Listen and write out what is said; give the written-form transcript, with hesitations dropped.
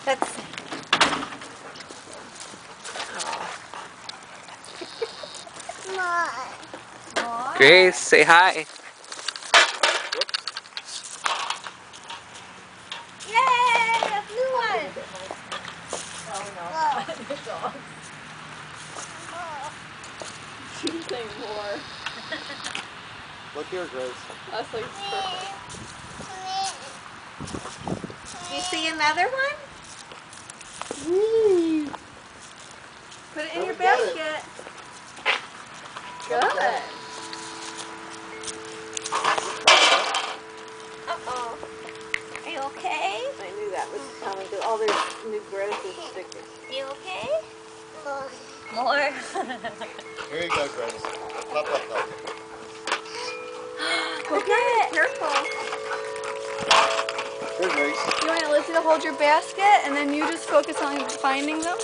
Let's see. More. Grace, say hi. Yay! A blue one. Oh no, the dogs. She's saying more. Look here, Grace. That's like perfect. Do you see another one? Whee! Put it in Let your me get it. basket. Let me Good. get it. Uh-oh. Are you okay? I knew that was coming because all their new growth is stickers. You okay? More. Here you go, Grace. Pop up, though. Go get it. Careful. Here, Grace. You want Lizzie to hold your basket and then you just focus on finding them?